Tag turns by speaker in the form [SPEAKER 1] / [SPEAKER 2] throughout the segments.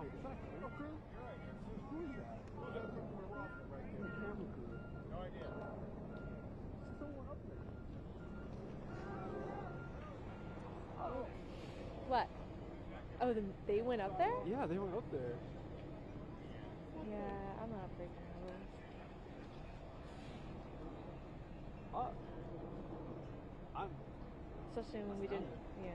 [SPEAKER 1] Is that a camera crew? Who is that? Who's that person we're walking right there? The camera crew. No idea. Someone up there.
[SPEAKER 2] Oh. What? Oh, they went up there?
[SPEAKER 1] Yeah, they went up there.
[SPEAKER 2] Yeah, I'm not breaking the rules. Especially when we didn't. Yeah.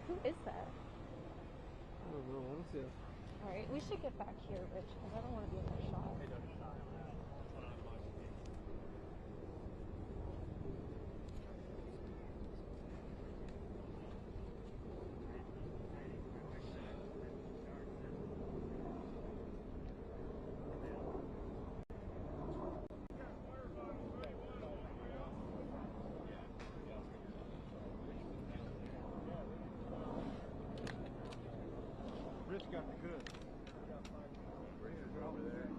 [SPEAKER 2] Who is that?
[SPEAKER 1] I don't know. I don't see it.
[SPEAKER 2] Alright, we should get back here, Rich, because I don't want to be in that shot.
[SPEAKER 1] Rich got the goods. Bring it over there.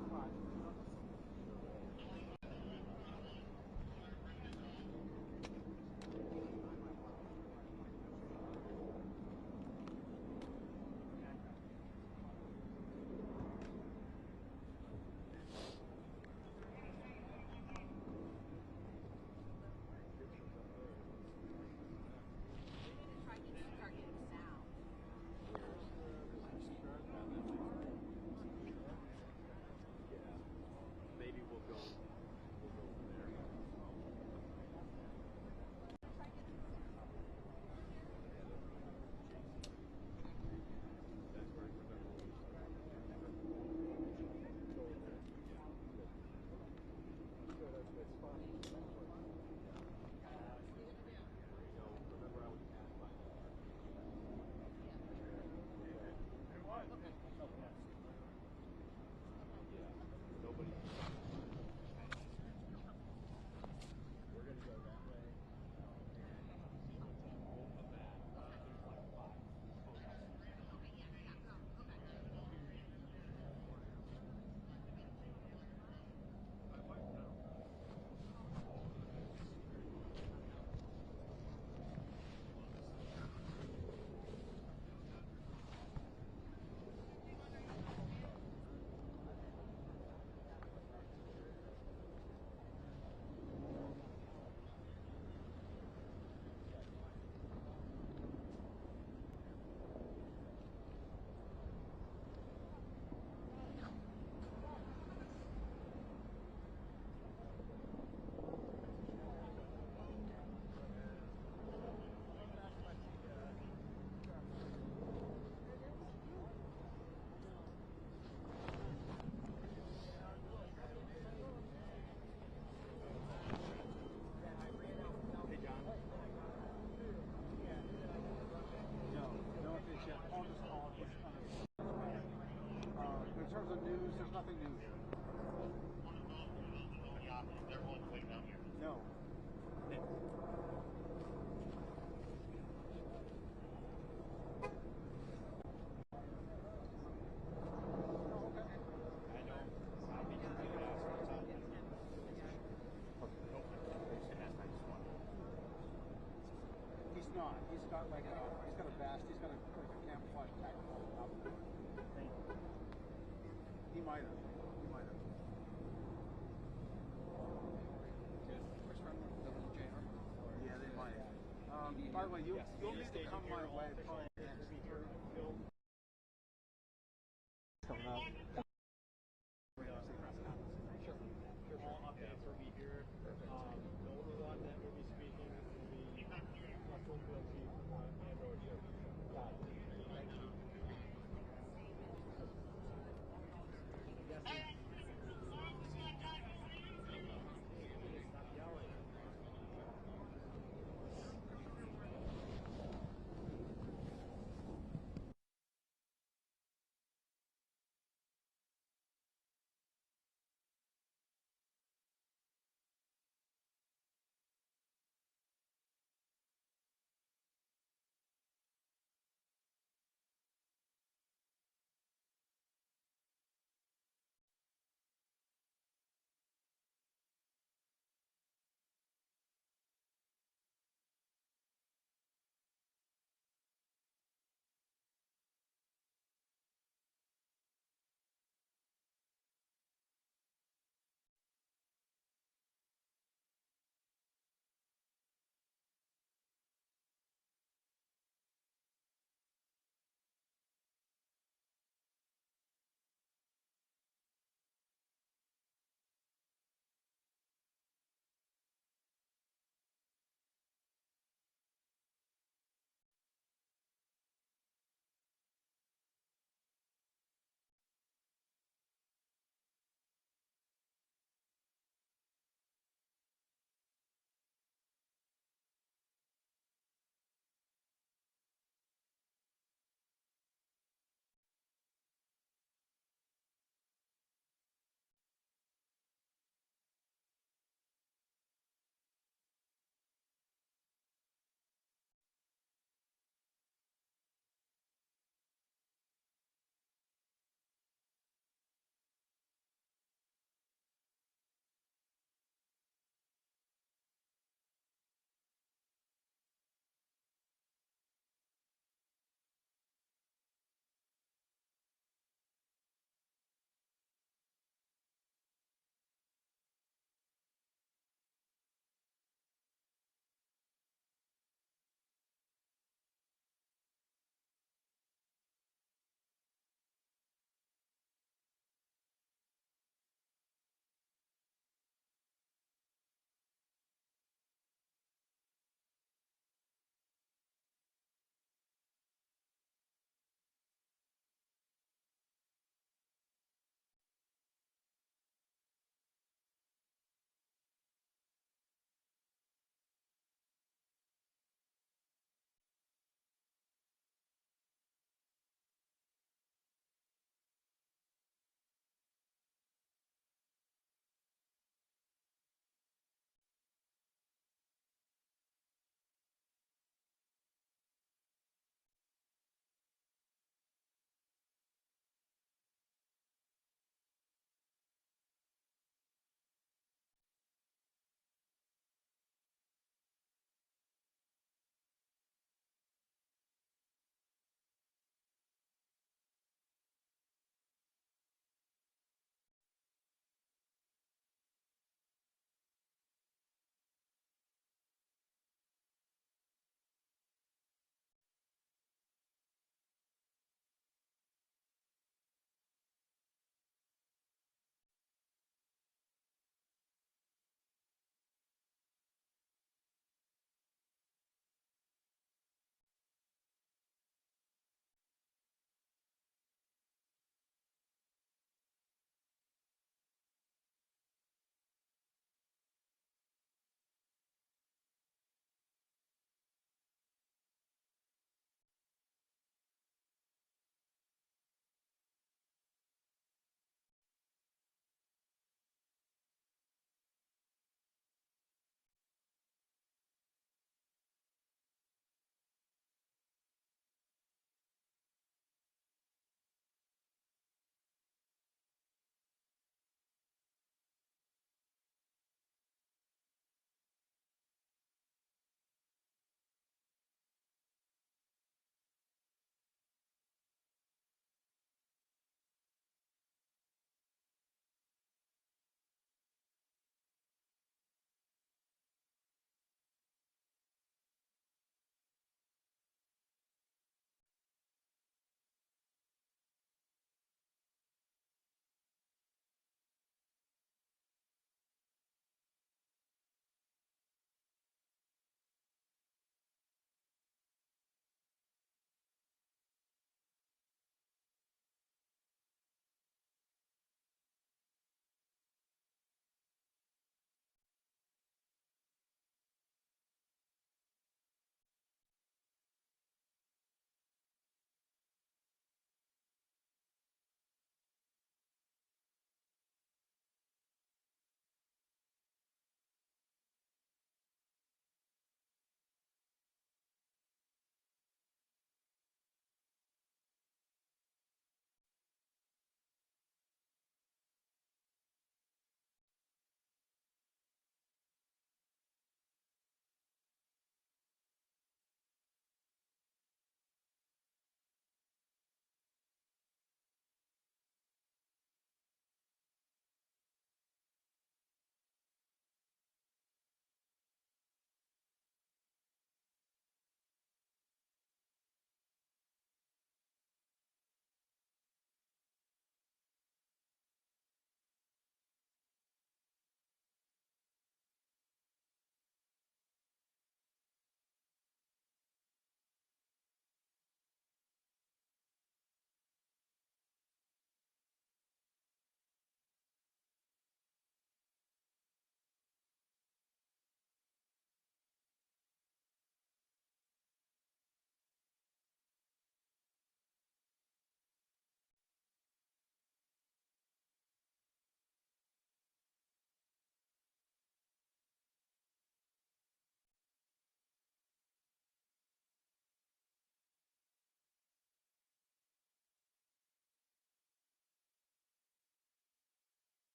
[SPEAKER 1] In terms of news, there's nothing new here. No. He's not. He's got like he's got a vest. He's got a camouflage tactical outfit. He might have. Yeah, they might. By the way, you'll need to come my way. Probably next speaker. Coming up.
[SPEAKER 3] All updates will be here. The only one that will be speaking will be Full Field Chief Andrew here. Thank you.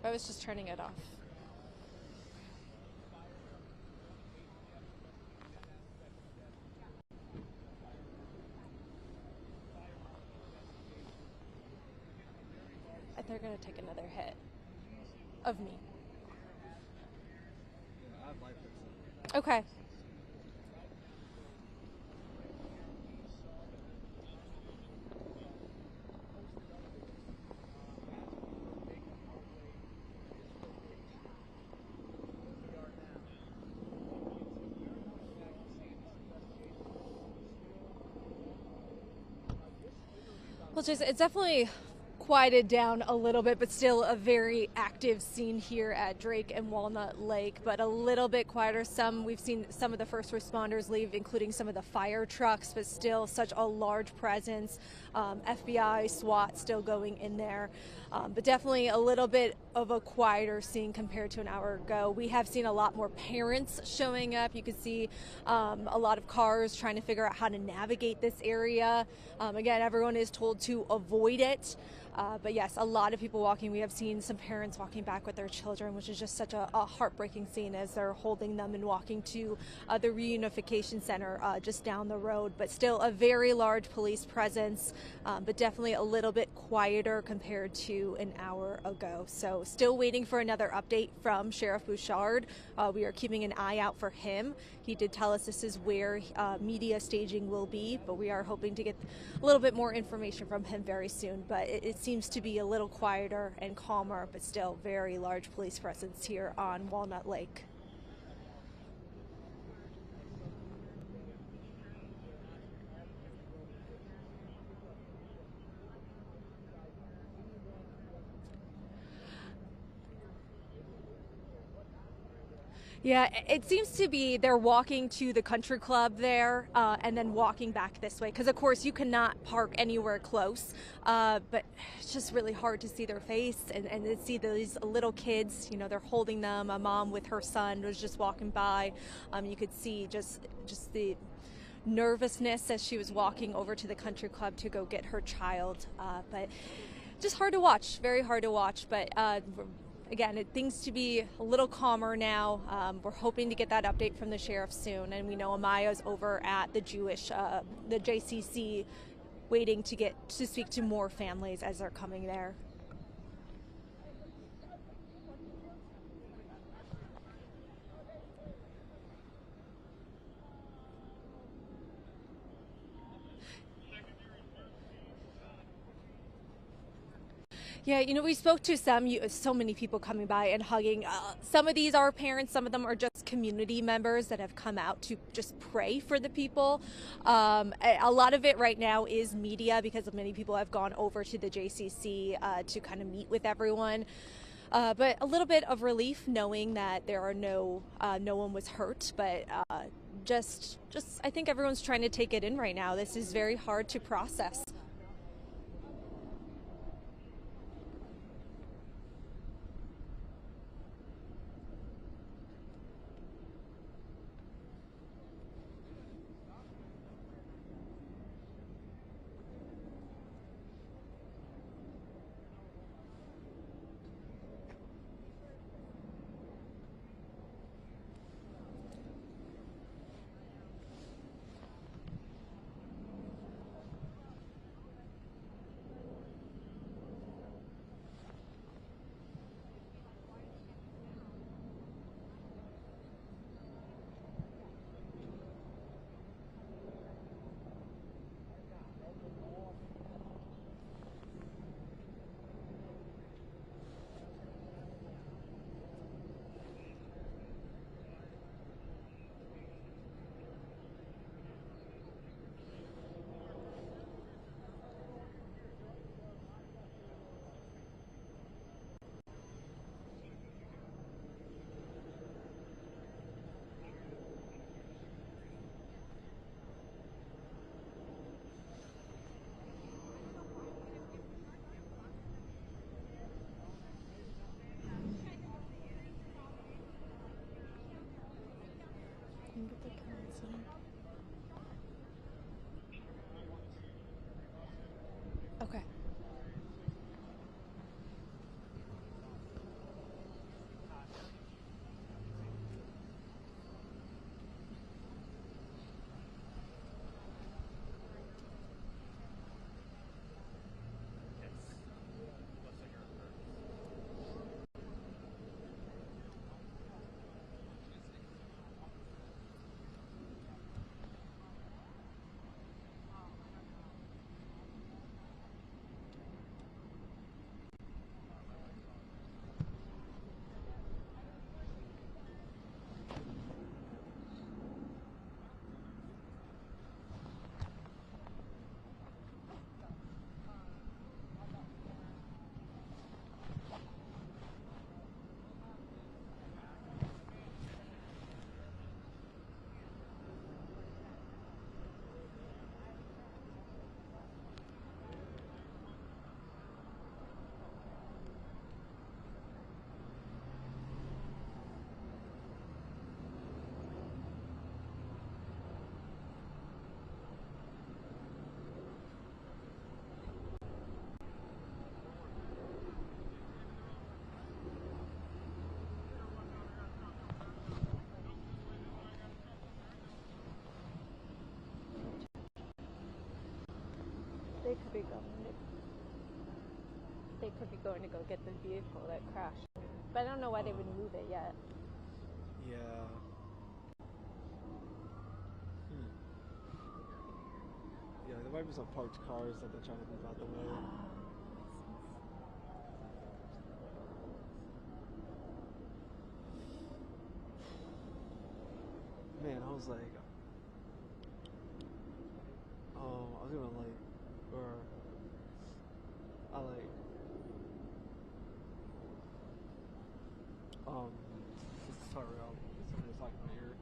[SPEAKER 2] I was just turning it off. They're gonna take another hit of me.
[SPEAKER 3] I have life fixing.
[SPEAKER 2] Okay. Well, Jason, it's definitely quieted down a little bit, but still a very active scene here at Drake and Walnut Lake, but a little bit quieter. We've seen some of the first responders leave, including some of the fire trucks, but still such a large presence. FBI, SWAT still going in there, but definitely a little bit of a quieter scene compared to an hour ago. We have seen a lot more parents showing up. You could see a lot of cars trying to figure out how to navigate this area. Again, everyone is told to avoid it. But yes, a lot of people walking. We have seen some parents walking back with their children, which is just such a heartbreaking scene as they're holding them and walking to the reunification center just down the road. But still a very large police presence, but definitely a little bit quieter compared to an hour ago. So still waiting for another update from Sheriff Bouchard. We are keeping an eye out for him. He did tell us this is where media staging will be, but we are hoping to get a little bit more information from him very soon. But it seems to be a little quieter and calmer, but still very large police presence here on Walnut Lake. Yeah, it seems to be they're walking to the country club there and then walking back this way because, of course, you cannot park anywhere close. But it's just really hard to see their face and to see these little kids. You know, they're holding them. A mom with her son was just walking by. You could see just the nervousness as she was walking over to the country club to go get her child. But just hard to watch, very hard to watch. But again, it things to be a little calmer now. We're hoping to get that update from the sheriff soon, and we know Amaya's over at the the JCC, waiting to speak to more families as they're coming there. Yeah, you know, we spoke to so many people coming by and hugging. Some of these are parents, some of them are just community members that have come out to just pray for the people. A lot of it right now is media because many people have gone over to the JCC to kind of meet with everyone. But a little bit of relief knowing that there are no one was hurt, but just I think everyone's trying to take it in right now. This is very hard to process. Okay. They could be going. They could be going to go get the vehicle that crashed. But I don't know why they would move it yet.
[SPEAKER 1] Yeah. Yeah, there might be some parked cars that they're trying to move out the way. Man, I was like, I was gonna like, or I like, sorry, somebody was talking in my ear.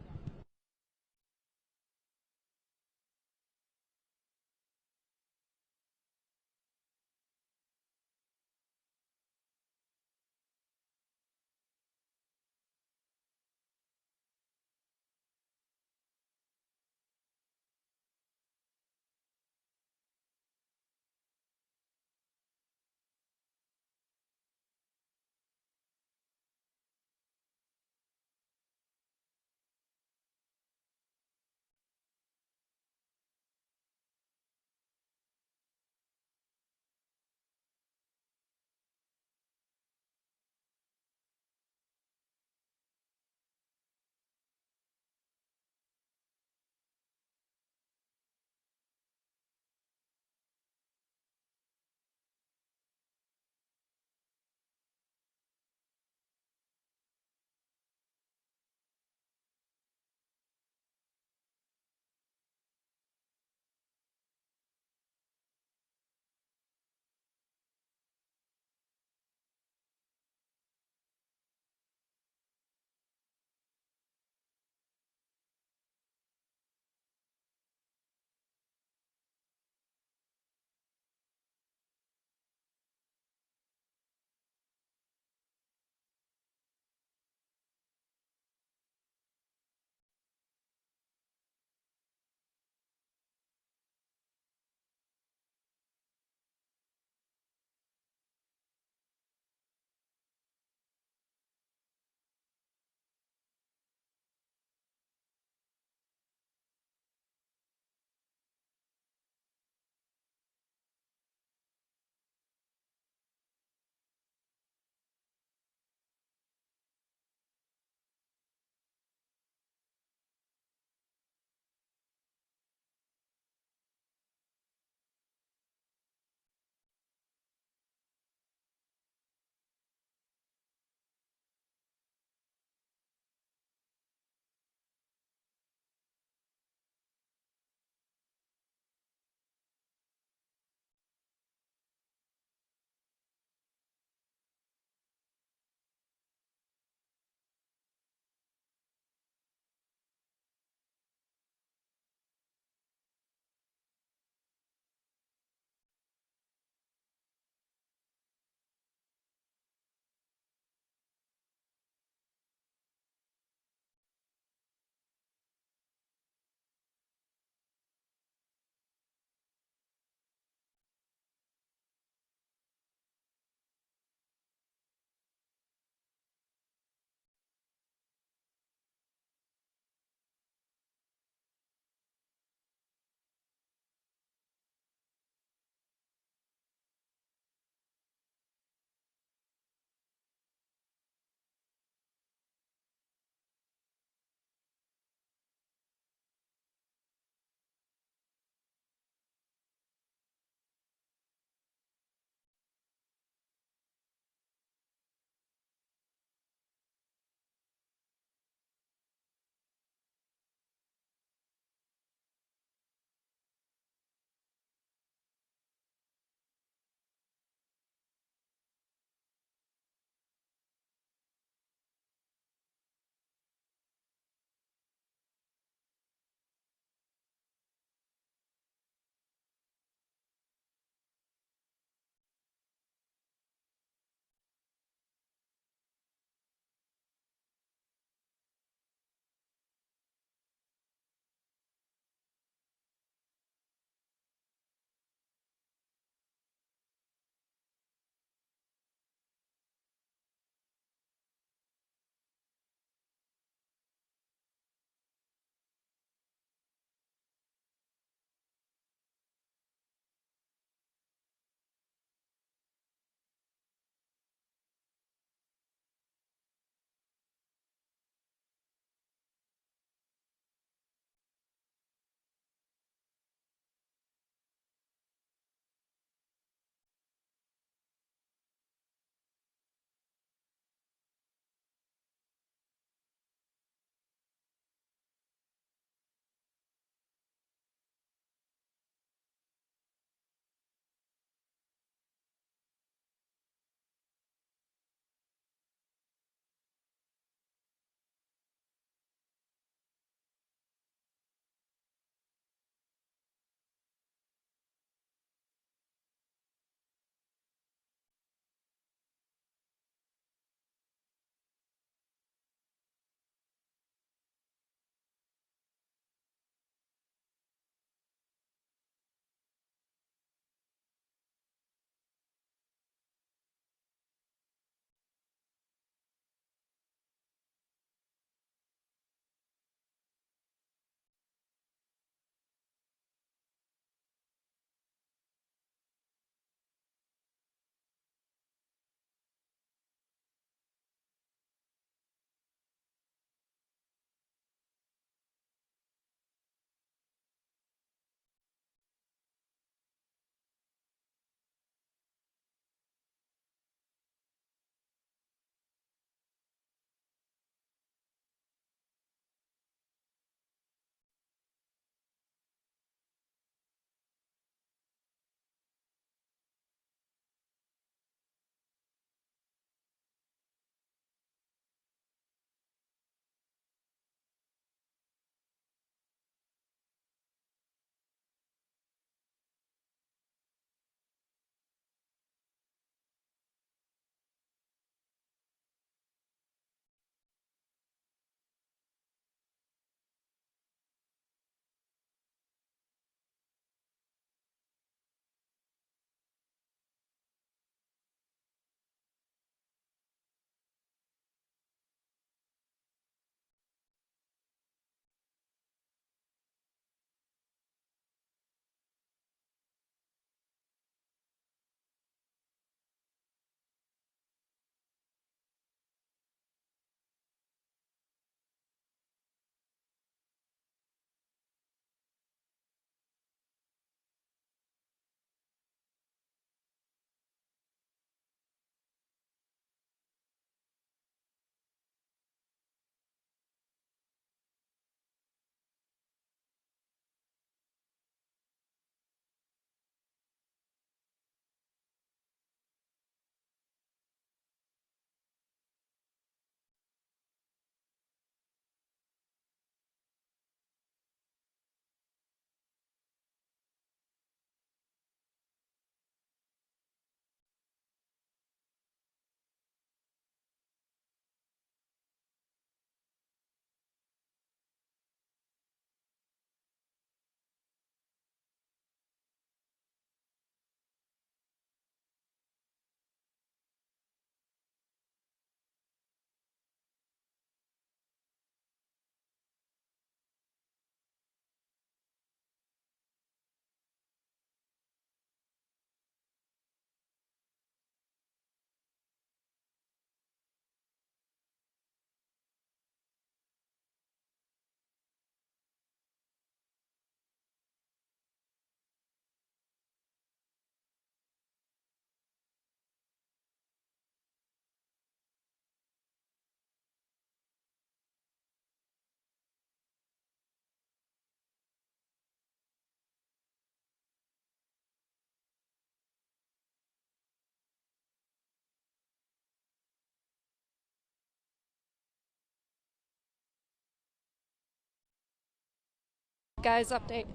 [SPEAKER 2] Guys, update.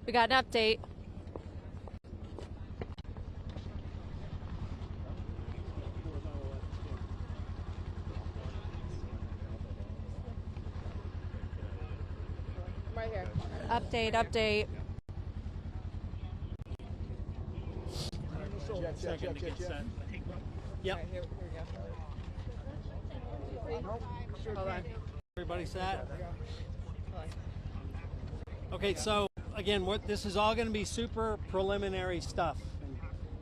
[SPEAKER 2] We got an update.
[SPEAKER 4] Right here.
[SPEAKER 2] Update.
[SPEAKER 3] Second to get set.
[SPEAKER 5] Yep.
[SPEAKER 4] Right, here we go. Hold on.
[SPEAKER 5] Everybody set? Okay, so again, this is all going to be super preliminary stuff.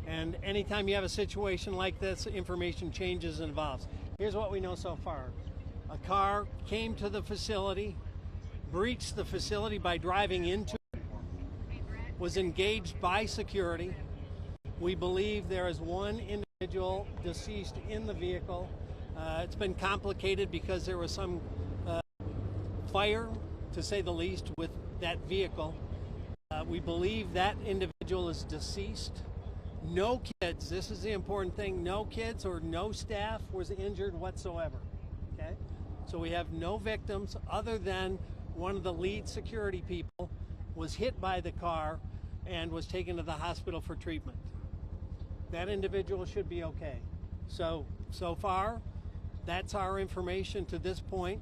[SPEAKER 5] And anytime you have a situation like this, information changes and evolves. Here's what we know so far. A car came to the facility, breached the facility by driving into it, was engaged by security. We believe there is one individual deceased in the vehicle. It's been complicated because there was some fire, to say the least, with that vehicle. We believe that individual is deceased. No kids, this is the important thing, no kids or no staff was injured whatsoever. Okay? So we have no victims other than one of the lead security people was hit by the car and was taken to the hospital for treatment. That individual should be okay. So far, that's our information to this point.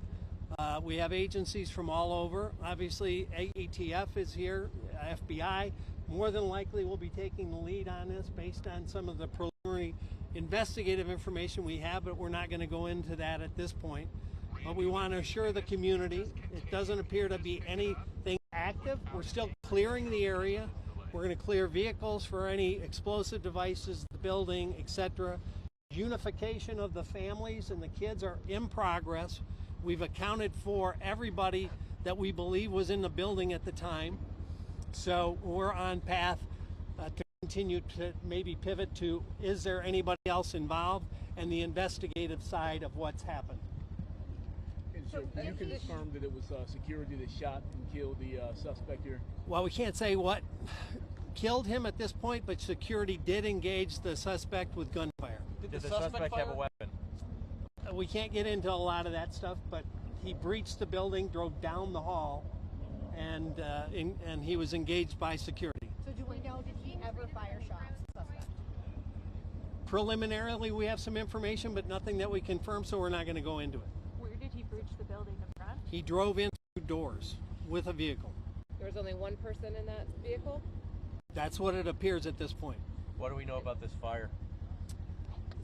[SPEAKER 5] We have agencies from all over. Obviously, ATF is here, FBI. More than likely will be taking the lead on this based on some of the preliminary investigative information we have, but we're not going to go into that at this point. But we want to assure the community it doesn't appear to be anything active. We're still clearing the area. We're going to clear vehicles for any explosive devices, the building, etc. Unification of the families and the kids are in progress. We've accounted for everybody that we believe was in the building at the time. So we're on path to continue to maybe pivot to, is there anybody else involved, and the investigative side of what's happened.
[SPEAKER 3] And so you confirm that it was security that shot and killed the suspect here?
[SPEAKER 5] Well, we can't say what killed him at this point, but security did engage the suspect with gunfire.
[SPEAKER 6] Did the suspect have a weapon?
[SPEAKER 5] We can't get into a lot of that stuff, but he breached the building, drove down the hall, and he was engaged by security.
[SPEAKER 7] So do we know, did he ever fire shots, suspect?
[SPEAKER 5] Preliminarily, we have some information, but nothing that we confirm, so we're not going to go into it.
[SPEAKER 2] Where did he breach the building? The front?
[SPEAKER 5] He drove in through doors with a vehicle.
[SPEAKER 4] There was only one person in that vehicle?
[SPEAKER 5] That's what it appears at this point.
[SPEAKER 6] What do we know about this fire?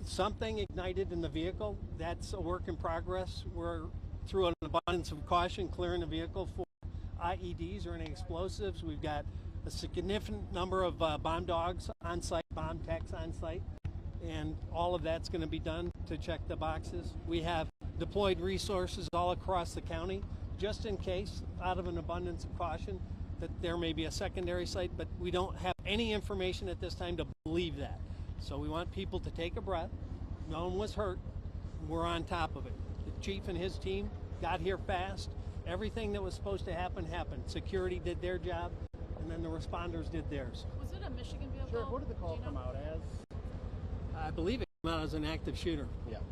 [SPEAKER 5] Something ignited in the vehicle. That's a work in progress. We're, through an abundance of caution, clearing the vehicle for IEDs or any explosives. We've got a significant number of bomb dogs on site, bomb techs on site, and all of that's going to be done to check the boxes. We have deployed resources all across the county, just in case, out of an abundance of caution, that there may be a secondary site, but we don't have any information at this time to believe that. So we want people to take a breath. No one was hurt. We're on top of it. The chief and his team got here fast. Everything that was supposed to happen happened. Security did their job, and then the responders did theirs.
[SPEAKER 7] Was it a Michigan vehicle?
[SPEAKER 3] Sheriff, what did the call come out as?
[SPEAKER 5] I believe it came out as an active shooter.
[SPEAKER 3] Yeah.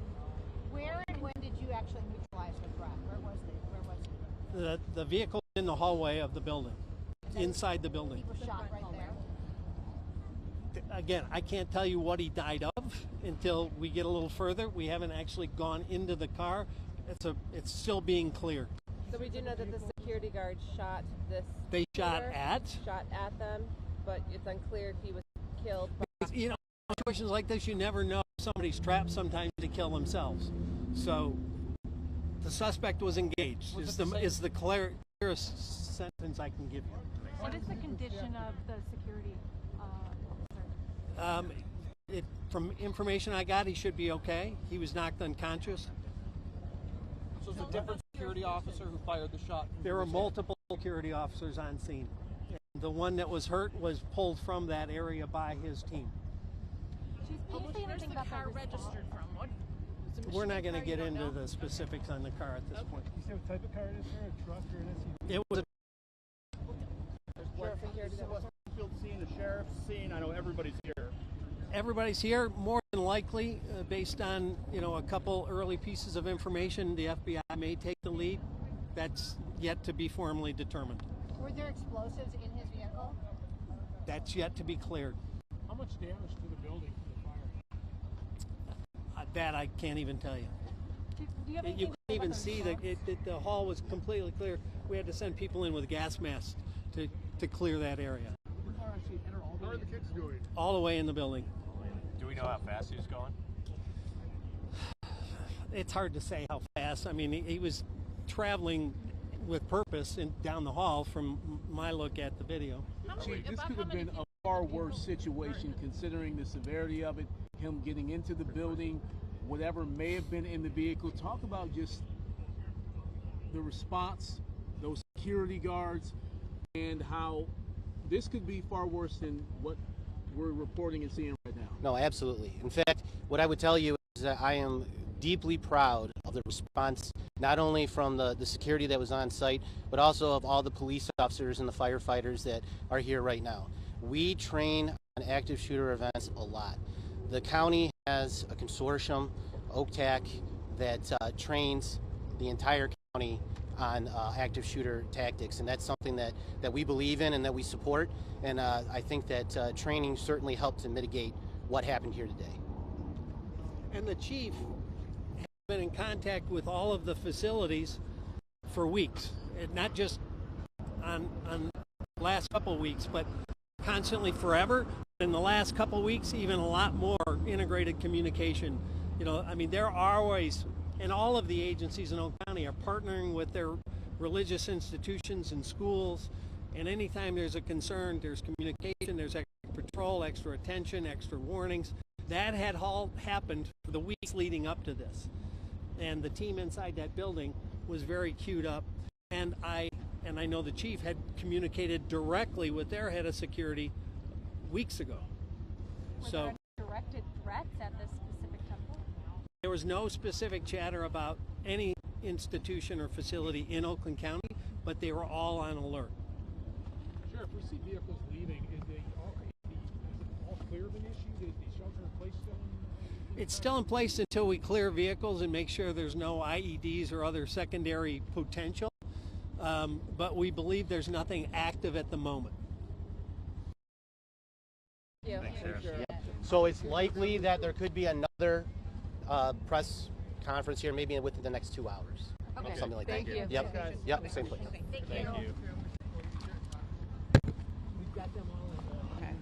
[SPEAKER 7] Where and when did you actually neutralize the threat? Where was he?
[SPEAKER 5] The vehicle in the hallway of the building, inside the building.
[SPEAKER 7] He was shot right there.
[SPEAKER 5] Again, I can't tell you what he died of until we get a little further. We haven't actually gone into the car. It's still being cleared.
[SPEAKER 4] So we do know that the security guard shot this
[SPEAKER 5] They shot
[SPEAKER 4] shooter,
[SPEAKER 5] at.
[SPEAKER 4] them, but it's unclear if he was killed.
[SPEAKER 5] You know, in situations like this, you never know. Somebody's trapped sometimes to kill themselves. So the suspect was engaged. Is the clearest sentence I can give you.
[SPEAKER 2] What is the condition of the security officer?
[SPEAKER 5] From information I got, he should be okay. He was knocked unconscious.
[SPEAKER 8] So it's a different security officer who fired the shot?
[SPEAKER 5] There were multiple security officers on scene. And the one that was hurt was pulled from that area by his team.
[SPEAKER 7] Where's the car registered from? What?
[SPEAKER 5] We're not going to get into the specifics on the car at this point.
[SPEAKER 3] You say what type of car it is, sir? A truck or an SUV?
[SPEAKER 5] It was
[SPEAKER 4] There's one security
[SPEAKER 3] This is West Field scene, the sheriff's scene. I know everybody's here.
[SPEAKER 5] everybody's here. More than likely, based on a couple early pieces of information, the FBI may take the lead. That's yet to be formally determined.
[SPEAKER 7] Were there explosives in his vehicle?
[SPEAKER 5] That's yet to be cleared.
[SPEAKER 1] How much damage to the building from the fire?
[SPEAKER 5] That I can't even tell you.
[SPEAKER 7] Do you have
[SPEAKER 5] You
[SPEAKER 7] anything
[SPEAKER 5] couldn't even
[SPEAKER 7] about the
[SPEAKER 5] see
[SPEAKER 7] response?
[SPEAKER 5] the hall was completely clear. We had to send people in with gas masks to clear that area.
[SPEAKER 1] How are the kids doing?
[SPEAKER 5] All the way in the building.
[SPEAKER 6] Do we know how fast he was going?
[SPEAKER 5] It's hard to say how fast. I mean, he was traveling with purpose down the hall from my look at the video.
[SPEAKER 8] Chief, this could have been a far worse situation considering the severity of it, him getting into the building, whatever may have been in the vehicle. Talk about just the response, those security guards, and how this could be far worse than what we're reporting and seeing right now.
[SPEAKER 9] No, absolutely. In fact, what I would tell you is that I am deeply proud of the response, not only from the security that was on site, but also of all the police officers and the firefighters that are here right now. We train on active shooter events a lot. The county has a consortium, OCTAC, that trains the entire county on active shooter tactics, and that's something that we believe in and that we support, and I think that training certainly helped to mitigate what happened here today.
[SPEAKER 5] And the chief has been in contact with all of the facilities for weeks, and not just on the last couple of weeks, but constantly forever. In the last couple of weeks, even a lot more integrated communication. I mean, there are always, and all of the agencies in Oak County are partnering with their religious institutions and schools, and anytime there's a concern, there's communication, there's extra patrol, extra attention, extra warnings. That had all happened for the weeks leading up to this. And the team inside that building was very queued up, and I know the chief had communicated directly with their head of security weeks ago.
[SPEAKER 7] Were there any directed threats at this specific temple?
[SPEAKER 5] There was no specific chatter about any institution or facility in Oakland County, but they were all on alert.
[SPEAKER 1] Sheriff, we see vehicles leaving. Is it all clear of an issue? Is the shelter in place still in?
[SPEAKER 5] It's still in place until we clear vehicles and make sure there's no IEDs or other secondary potential. But we believe there's nothing active at the moment.
[SPEAKER 4] Yeah.
[SPEAKER 9] So it's likely that there could be another press conference here, maybe within the next 2 hours.
[SPEAKER 4] Okay.
[SPEAKER 9] Something like
[SPEAKER 4] Thank
[SPEAKER 9] that.
[SPEAKER 4] you.
[SPEAKER 9] Yep. Yep. Same place.
[SPEAKER 6] Thank you.
[SPEAKER 5] We've got them all in
[SPEAKER 4] Okay.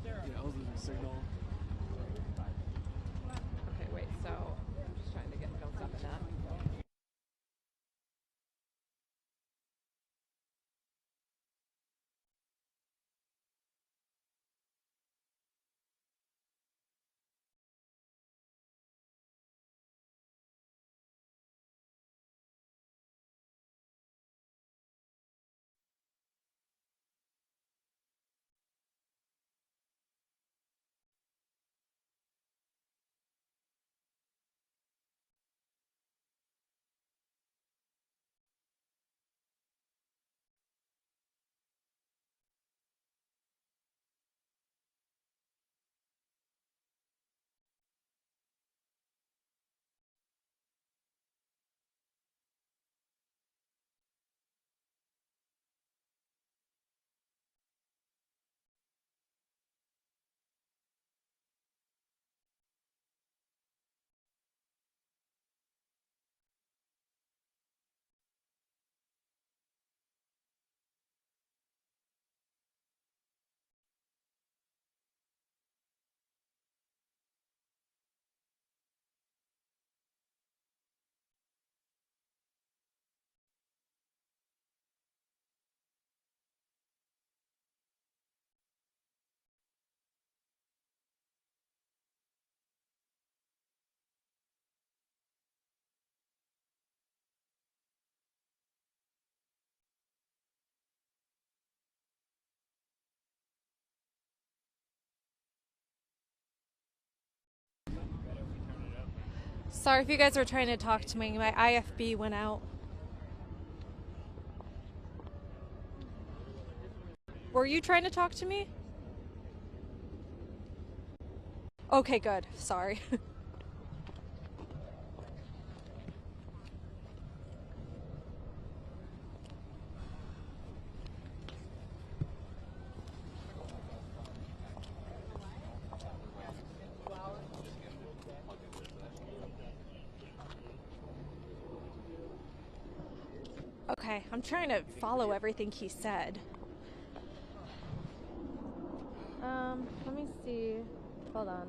[SPEAKER 8] Yeah, those are the signal.
[SPEAKER 4] Okay, wait, so I'm just trying to get notes up in that.
[SPEAKER 2] Sorry if you guys were trying to talk to me. My IFB went out. Were you trying to talk to me? Okay, good. Sorry. Okay, I'm trying to follow everything he said. Let me see. Hold on.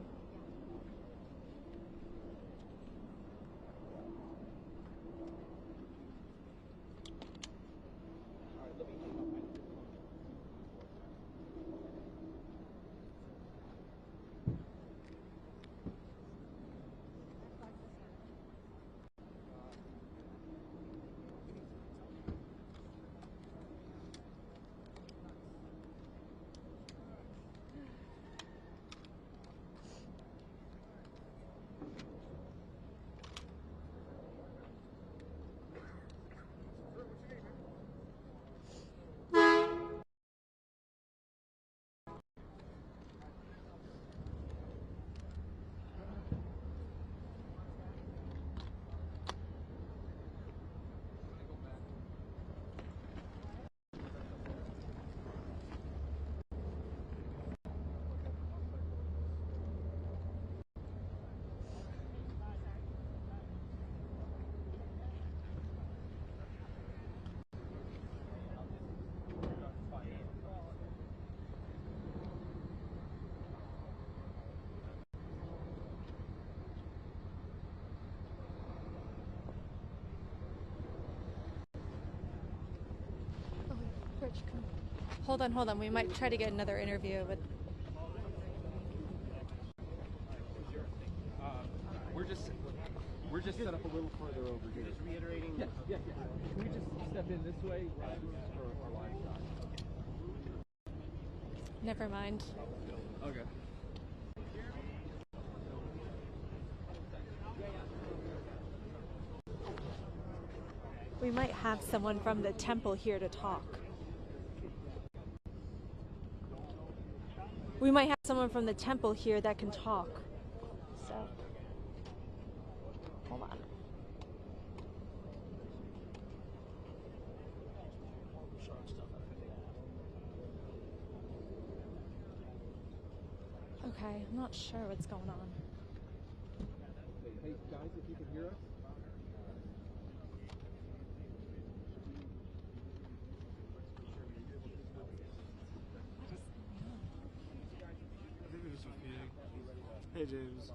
[SPEAKER 2] Hold on. We might try to get another interview with.
[SPEAKER 1] We're just set up a little further over here.
[SPEAKER 9] Just reiterating.
[SPEAKER 1] Yeah. Can we just step in this way for our live shot?
[SPEAKER 2] Never mind.
[SPEAKER 1] Okay.
[SPEAKER 2] We might have someone from the temple here to talk. We might have someone from the temple here that can talk. So, hold on. Okay, I'm not sure what's going on.
[SPEAKER 1] Hey guys, if you can hear us.
[SPEAKER 3] Hey James.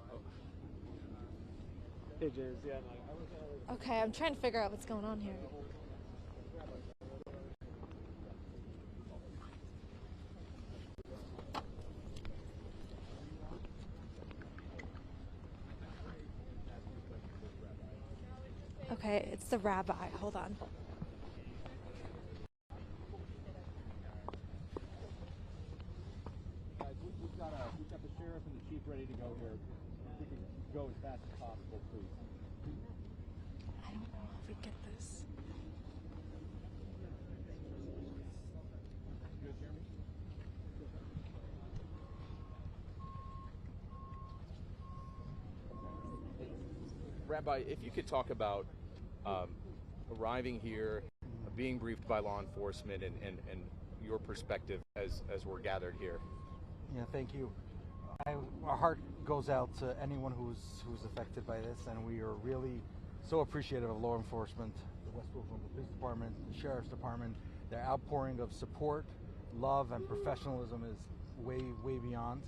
[SPEAKER 3] Hey James, yeah.
[SPEAKER 2] Okay, I'm trying to figure out what's going on here. Okay, it's the rabbi. Hold on.
[SPEAKER 1] Guys, we've got the sheriff and the chief ready to go here. If we could go as fast as possible, please.
[SPEAKER 2] I don't know if we get this.
[SPEAKER 1] Good, Jeremy?
[SPEAKER 10] Rabbi, if you could talk about arriving here, being briefed by law enforcement, and your perspective as we're gathered here.
[SPEAKER 11] Yeah, thank you. Our heart goes out to anyone who's affected by this, and we are really so appreciative of law enforcement, the West Brooklyn Police Department, the Sheriff's Department. Their outpouring of support, love, and professionalism is way beyond.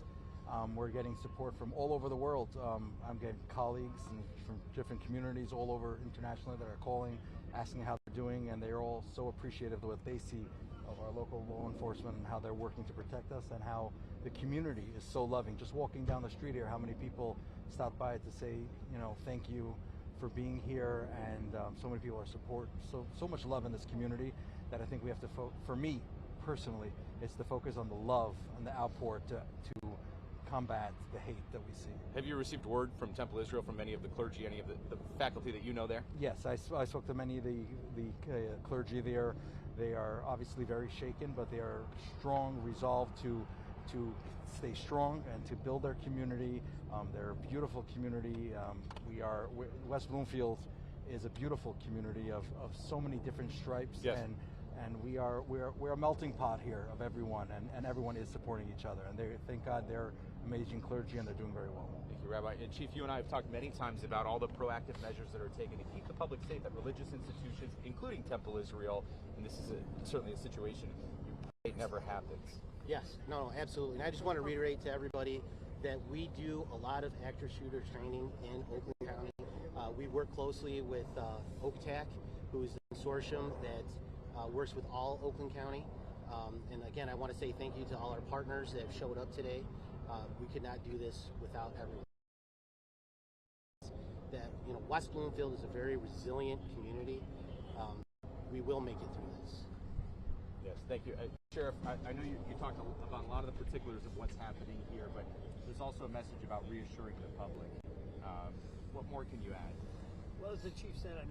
[SPEAKER 11] We're getting support from all over the world. I'm getting colleagues from different communities all over internationally that are calling, asking how they're doing, and they're all so appreciative of what they see of our local law enforcement and how they're working to protect us, and how the community is so loving. Just walking down the street here, how many people stopped by to say, thank you for being here, and so many people are support, so much love in this community that I think we have to, for me personally, it's to focus on the love and the outpour to combat the hate that we see.
[SPEAKER 10] Have you received word from Temple Israel, from any of the clergy, any of the faculty that you know there?
[SPEAKER 11] Yes, I spoke to many of the clergy there. They are obviously very shaken, but they are strong, resolved to to stay strong and to build their community. They're a beautiful community. West Bloomfield is a beautiful community of so many different stripes,
[SPEAKER 10] Yes.
[SPEAKER 11] and we're a melting pot here of everyone, and everyone is supporting each other. And thank God they're amazing clergy, and they're doing very well.
[SPEAKER 10] Thank you, Rabbi. And Chief, you and I have talked many times about all the proactive measures that are taken to keep the public safe at religious institutions, including Temple Israel. And this is certainly a situation it never happens.
[SPEAKER 9] Yes, no, absolutely. And I just want to reiterate to everybody that we do a lot of active shooter training in Oakland County. We work closely with OCTAC, who is the consortium that works with all Oakland County. And again, I want to say thank you to all our partners that have showed up today. We could not do this without everyone. That, West Bloomfield is a very resilient community. We will make it through this.
[SPEAKER 10] Yes, thank you. Sheriff, I know you talked about a lot of the particulars of what's happening here, but there's also a message about reassuring the public. What more can you add?
[SPEAKER 5] Well, as the chief said, I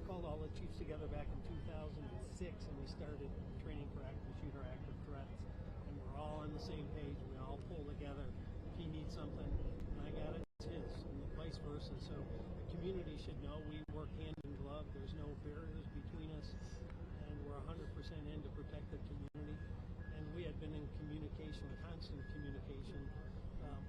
[SPEAKER 5] called all the chiefs together back in 2006, and we started training for active shooter, active threats, and we're all on the same page. We all pull together. If he needs something, and I got it, it's his, and vice versa. So the community should know we work hand in glove. There's no barriers between us, and we're 100% in to protect the community. And we had been in communication, constant communication,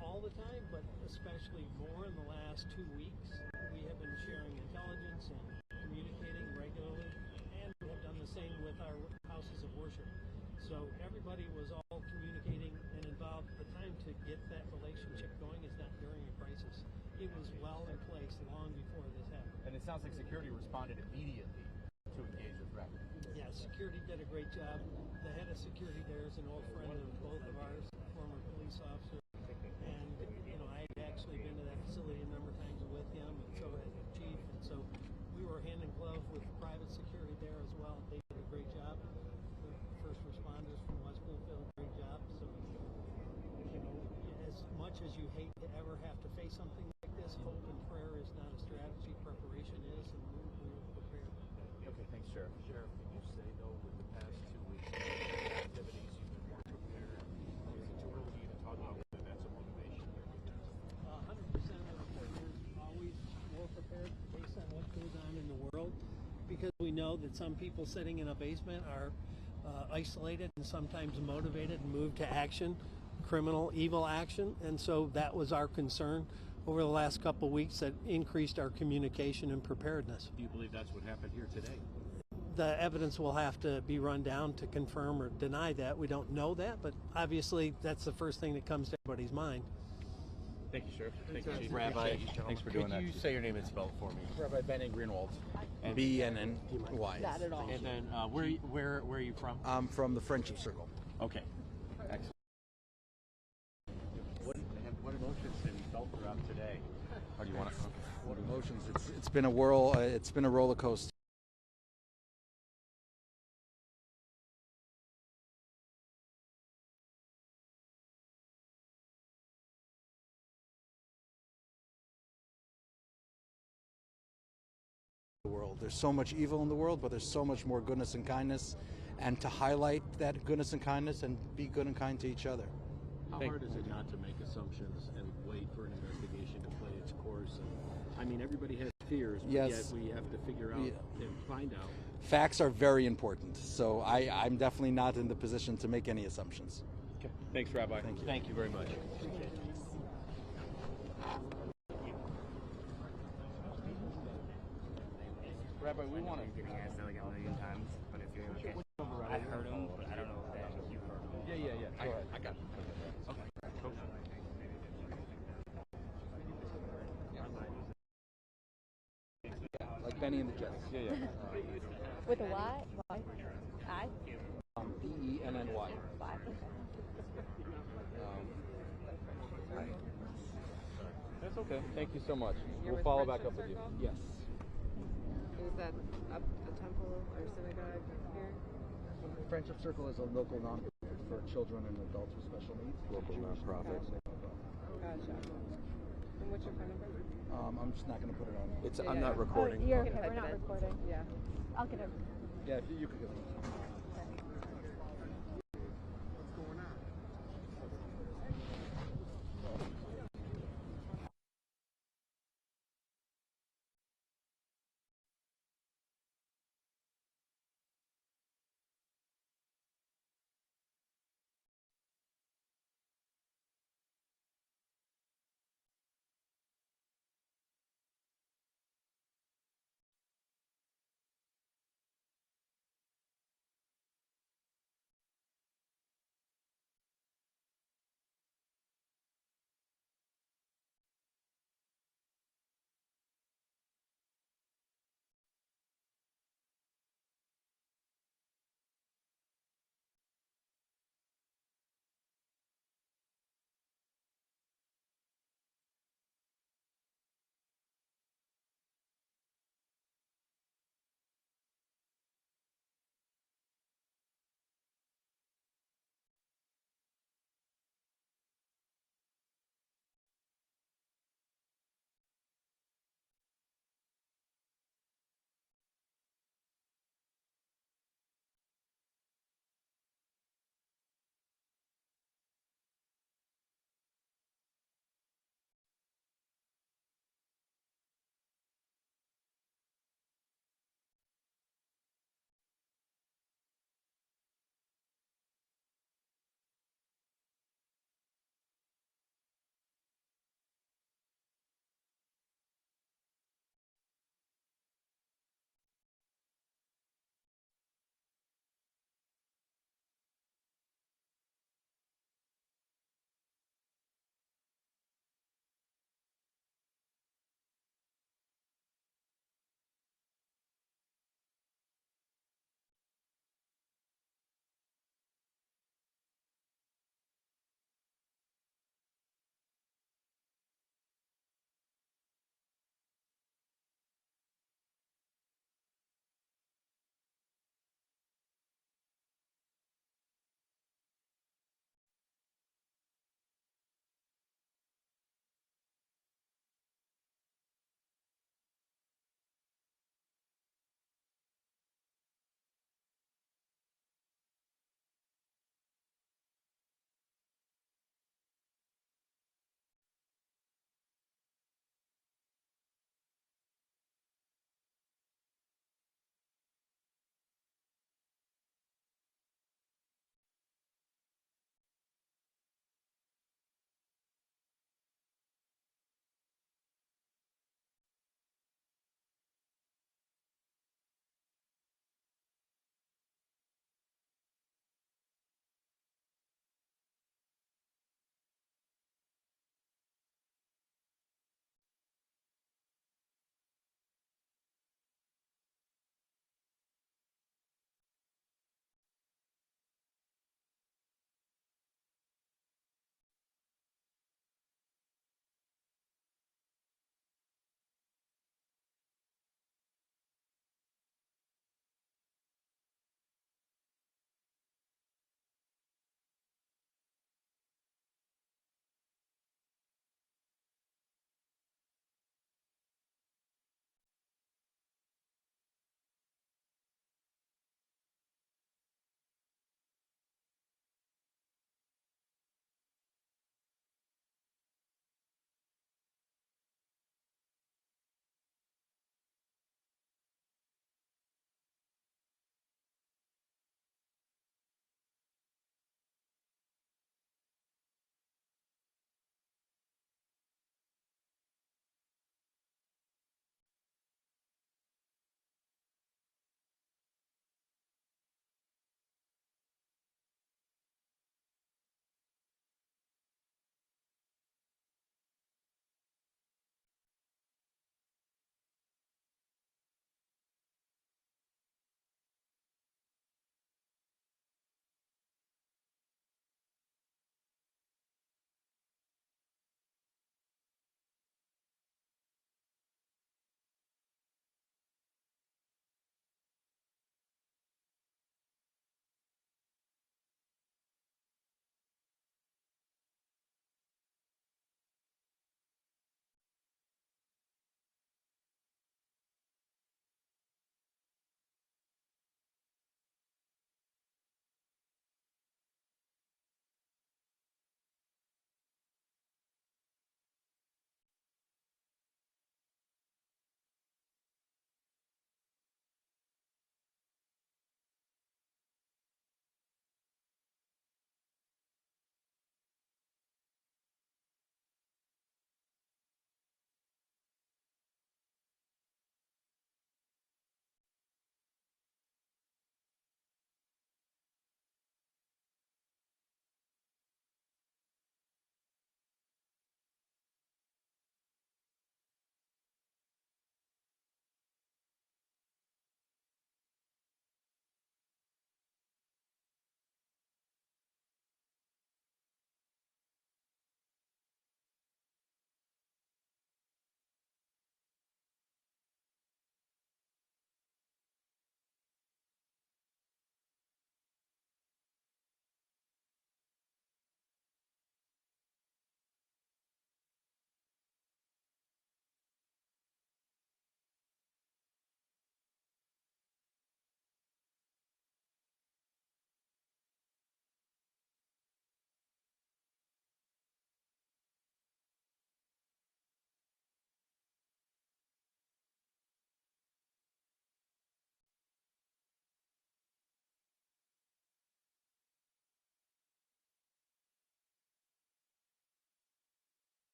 [SPEAKER 5] all the time, but especially more in the last 2 weeks. We have been sharing intelligence and communicating regularly, and we have done the same with our houses of worship. So everybody was all communicating and involved. The time to get that relationship going is not during a crisis. It was well in place long before this happened.
[SPEAKER 10] And it sounds like security responded immediately to engage the threat.
[SPEAKER 5] Yeah, security did a great job. The head of security there is an old friend of both of ours, former police officer. And, I had actually been to that facility a number of times with him, and so had the chief. And so we were hand in glove with private security there as well. They did a great job. The first responders from West Bloomfield, great job. So, as much as you hate to ever have to face something like this, hope and prayer is not a strategy. Preparation is, and we were prepared.
[SPEAKER 10] Okay, thanks, Sheriff.
[SPEAKER 6] Sheriff, can you say, though, with the past 2 weeks activities, you've been more prepared? Is it too early to even talk about whether that's a motivation?
[SPEAKER 5] 100% of the partners always more prepared based on what goes on in the world, because we know that some people sitting in a basement are isolated and sometimes motivated and moved to action, criminal, evil action. And so that was our concern over the last couple of weeks, that increased our communication and preparedness.
[SPEAKER 6] Do you believe that's what happened here today?
[SPEAKER 5] The evidence will have to be run down to confirm or deny that. We don't know that, but obviously that's the first thing that comes to everybody's mind.
[SPEAKER 10] Thank you, Sheriff. Thank you, Chief.
[SPEAKER 6] Rabbi,
[SPEAKER 10] Thanks for doing that.
[SPEAKER 6] Could you say your name and spell it for me?
[SPEAKER 12] Rabbi Benny Greenwald.
[SPEAKER 6] B-E-N-N-Y.
[SPEAKER 4] Not at all.
[SPEAKER 6] And then where are you from?
[SPEAKER 12] I'm from the Friendship Circle.
[SPEAKER 6] Okay. Excellent. What emotions have you felt throughout today?
[SPEAKER 10] Or do you want to?
[SPEAKER 11] What emotions? It's been a roller coaster. World. There's so much evil in the world, but there's so much more goodness and kindness, and to highlight that goodness and kindness and be good and kind to each other.
[SPEAKER 6] How hard is it not to make assumptions and wait for an investigation to play its course? And, everybody has fears, but
[SPEAKER 11] Yes.
[SPEAKER 6] yet we have to figure out and find out.
[SPEAKER 11] Facts are very important, so I'm definitely not in the position to make any assumptions.
[SPEAKER 10] Okay. Thanks, Rabbi.
[SPEAKER 11] Thank you.
[SPEAKER 6] Thank you very much. Appreciate it.
[SPEAKER 10] Rabbi, we want to.
[SPEAKER 13] You guys know like a million times, but if you're okay. I heard him, but I don't know that you heard him.
[SPEAKER 10] Yeah. I got it. Okay.
[SPEAKER 11] Like Benny and the Jets.
[SPEAKER 10] Yeah.
[SPEAKER 4] With a Y? Y? I?
[SPEAKER 11] B-E-N-N-Y.
[SPEAKER 4] Y.
[SPEAKER 10] That's okay. Thank you so much.
[SPEAKER 4] You're
[SPEAKER 10] We'll
[SPEAKER 4] with
[SPEAKER 10] follow back
[SPEAKER 4] Friendship
[SPEAKER 10] up with you.
[SPEAKER 4] Circle?
[SPEAKER 11] Yes.
[SPEAKER 4] Is that a temple or synagogue here?
[SPEAKER 11] Friendship Circle is a local nonprofit for children and adults with special needs.
[SPEAKER 10] Local nonprofit.
[SPEAKER 4] Gotcha. And what's your phone number?
[SPEAKER 11] I'm just not going to put it on.
[SPEAKER 10] It's.
[SPEAKER 4] Yeah,
[SPEAKER 10] I'm
[SPEAKER 4] yeah.
[SPEAKER 10] not recording.
[SPEAKER 7] You're
[SPEAKER 4] You
[SPEAKER 7] okay,
[SPEAKER 4] can
[SPEAKER 7] we're
[SPEAKER 4] type
[SPEAKER 7] not
[SPEAKER 4] it in.
[SPEAKER 7] recording.
[SPEAKER 4] Yeah.
[SPEAKER 7] I'll get it.
[SPEAKER 11] Yeah, you could give it.
[SPEAKER 1] What's going on?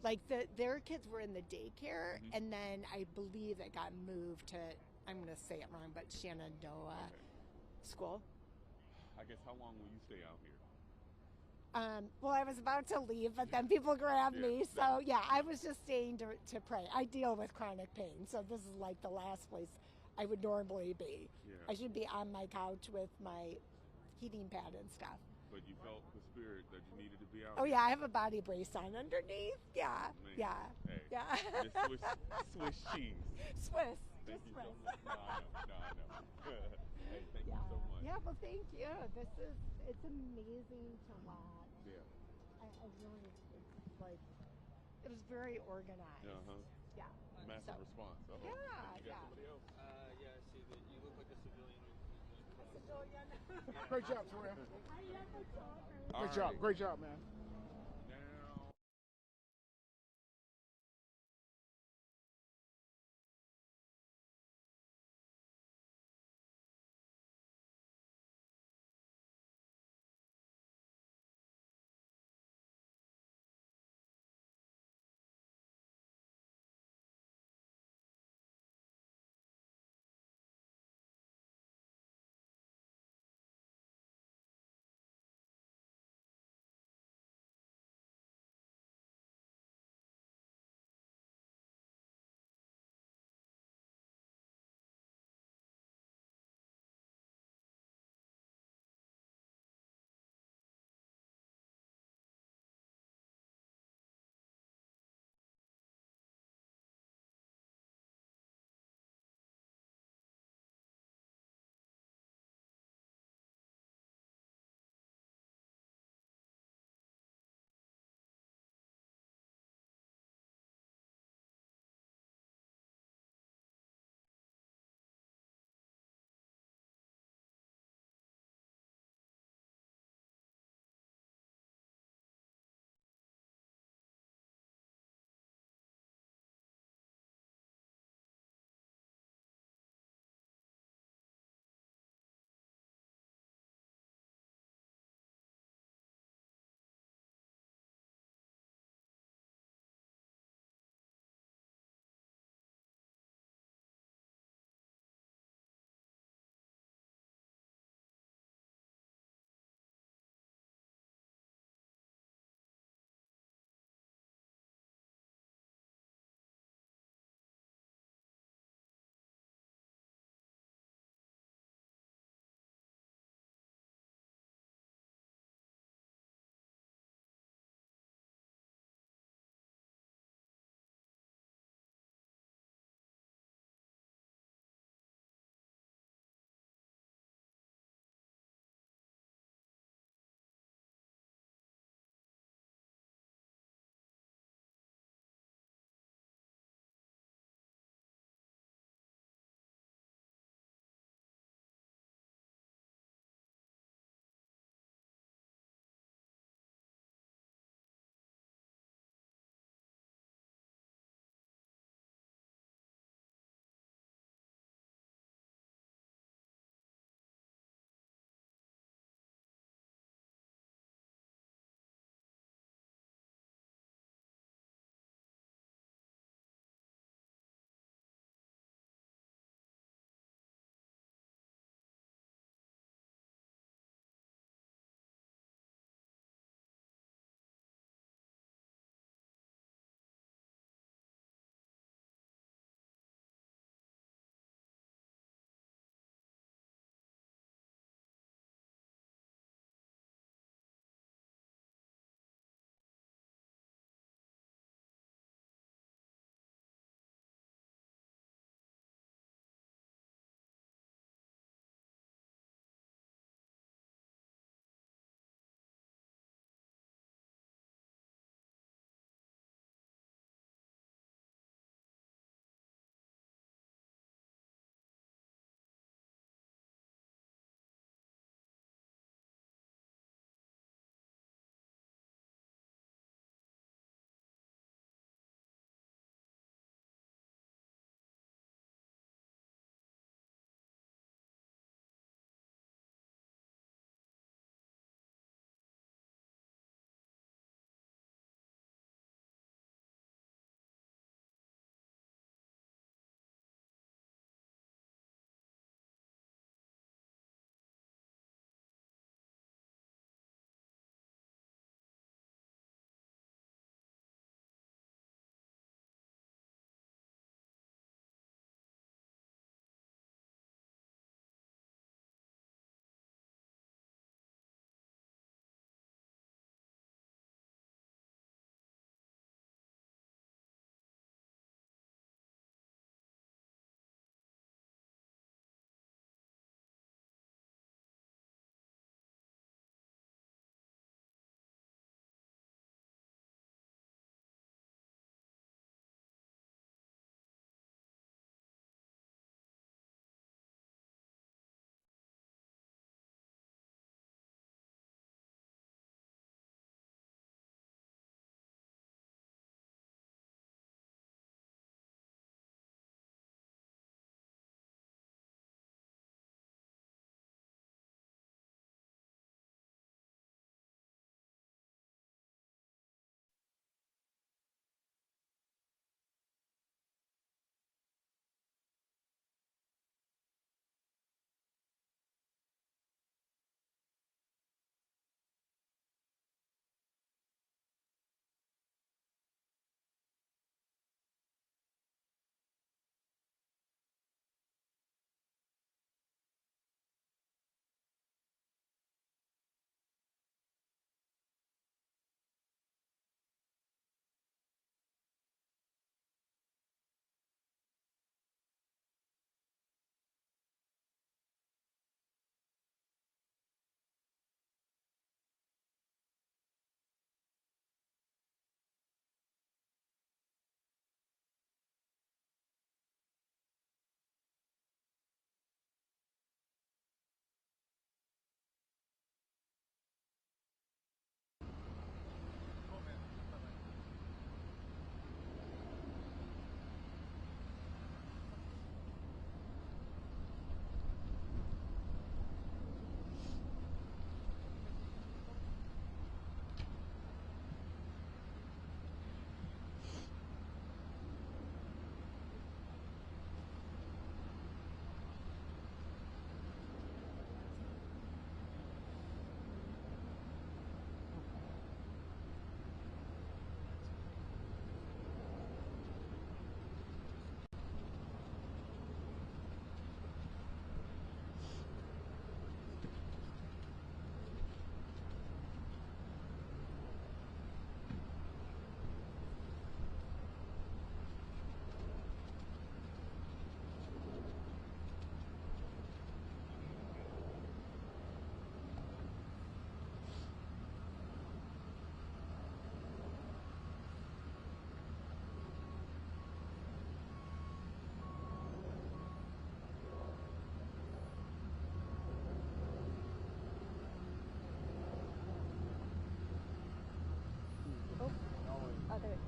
[SPEAKER 7] Like their kids were in the daycare,
[SPEAKER 6] Mhm.
[SPEAKER 7] and then I believe it got moved to, I'm going to say it wrong, but Shenandoah
[SPEAKER 6] Okay.
[SPEAKER 7] School.
[SPEAKER 6] I guess how long will you stay out here?
[SPEAKER 7] Well, I was about to leave, but then people grabbed
[SPEAKER 6] Yeah,
[SPEAKER 7] me.
[SPEAKER 6] no.
[SPEAKER 7] So, yeah, I was just staying to pray. I deal with chronic pain, so this is like the last place I would normally be.
[SPEAKER 6] Yeah.
[SPEAKER 7] I should be on my couch with my heating pad and stuff.
[SPEAKER 6] But you felt the spirit that you needed to be out
[SPEAKER 7] Oh,
[SPEAKER 6] here.
[SPEAKER 7] yeah, I have a body brace on underneath. Yeah,
[SPEAKER 6] Man,
[SPEAKER 7] yeah,
[SPEAKER 6] hey,
[SPEAKER 7] yeah.
[SPEAKER 6] Just Swiss cheese.
[SPEAKER 7] Swiss.
[SPEAKER 6] Thank
[SPEAKER 7] Just
[SPEAKER 6] you
[SPEAKER 7] Swiss.
[SPEAKER 6] so much. No, I know. Hey, thank
[SPEAKER 7] Yeah.
[SPEAKER 6] you so much.
[SPEAKER 7] Yeah, well, thank you. It's amazing to watch.
[SPEAKER 6] Yeah.
[SPEAKER 7] I really, it's like, it was very organized.
[SPEAKER 6] Uh-huh.
[SPEAKER 7] Yeah.
[SPEAKER 6] Massive
[SPEAKER 7] So-
[SPEAKER 6] response. Uh-huh.
[SPEAKER 7] Yeah,
[SPEAKER 6] You got
[SPEAKER 7] yeah.
[SPEAKER 6] somebody else?
[SPEAKER 3] Yeah, I see that you look like a civilian.
[SPEAKER 1] Great job, Toria.
[SPEAKER 6] All
[SPEAKER 1] Great job.
[SPEAKER 6] right.
[SPEAKER 1] Great job, man.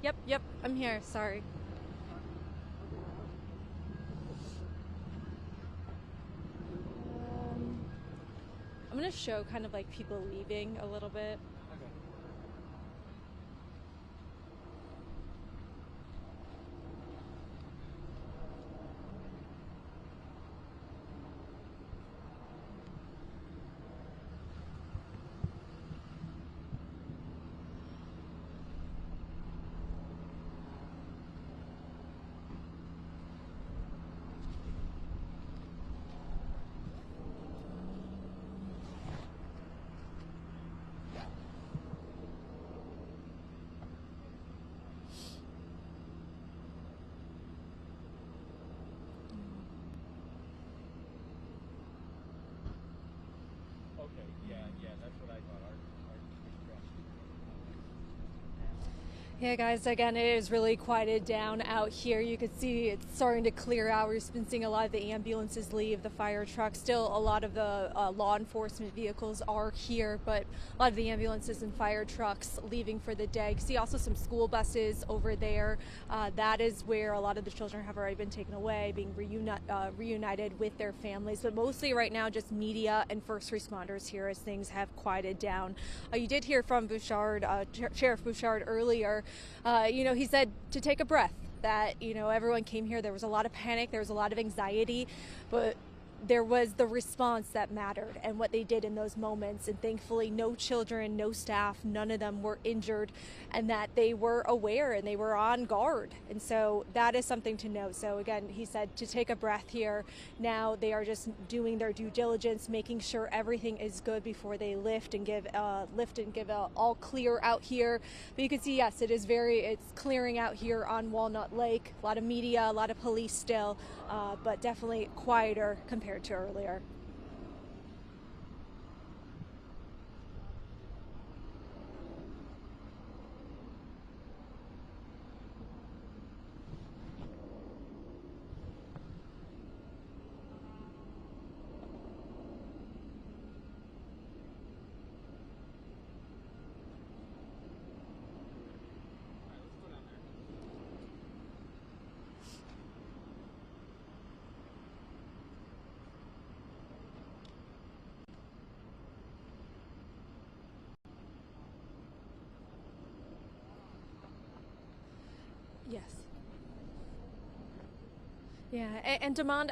[SPEAKER 2] Yep, I'm here. Sorry. I'm gonna show kind of like people leaving a little bit.
[SPEAKER 3] Okay, yeah, that's what I thought. Our
[SPEAKER 2] Yeah, guys, again, it is really quieted down out here. You can see it's starting to clear out. We've been seeing a lot of the ambulances leave, the fire trucks. Still, a lot of the law enforcement vehicles are here, but a lot of the ambulances and fire trucks leaving for the day. You can see also some school buses over there. That is where a lot of the children have already been taken away, being reunited with their families. But mostly right now, just media and first responders here as things have quieted down. You did hear from Bouchard, Sheriff Bouchard earlier. He said to take a breath, that, everyone came here. There was a lot of panic. There was a lot of anxiety, but there was the response that mattered and what they did in those moments. And thankfully, no children, no staff, none of them were injured, and that they were aware and they were on guard. And so that is something to note. So again, he said to take a breath here. Now they are just doing their due diligence, making sure everything is good before they lift and give a all clear out here. But you can see, yes, it's clearing out here on Walnut Lake. A lot of media, a lot of police still, but definitely quieter compared to earlier. Yes. Yeah, and Demond,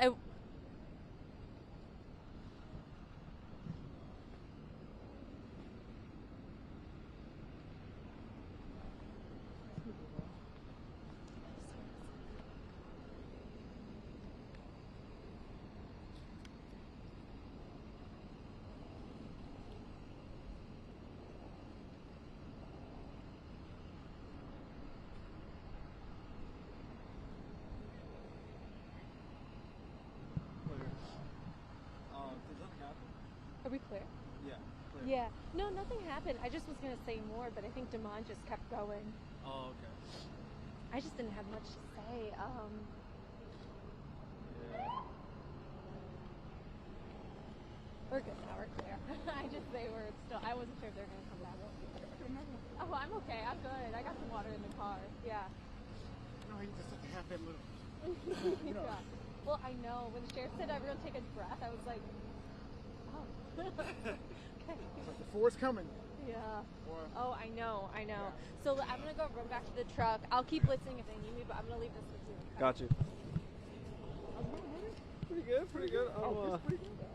[SPEAKER 3] did something happen?
[SPEAKER 2] Are we clear?
[SPEAKER 3] Yeah, clear.
[SPEAKER 2] Yeah. No, nothing happened. I just was going to say more, but I think Demond just kept going.
[SPEAKER 3] Oh, okay.
[SPEAKER 2] I just didn't have much to say.
[SPEAKER 3] Yeah.
[SPEAKER 2] We're good now. We're clear. I wasn't sure if they were going to come back. Oh, I'm okay. I'm good. I got some water in the car. Yeah.
[SPEAKER 1] No, you just have to have that little.
[SPEAKER 2] Yeah. Well, I know. When the sheriff said everyone take a breath, I was like, oh. Okay.
[SPEAKER 1] It's like the force coming.
[SPEAKER 2] Yeah.
[SPEAKER 1] Or,
[SPEAKER 2] Oh, I know. So I'm going to go run back to the truck. I'll keep listening if they need me, but I'm going to leave this with you.
[SPEAKER 3] Got you. Pretty good, pretty good.
[SPEAKER 1] oh, it's pretty good.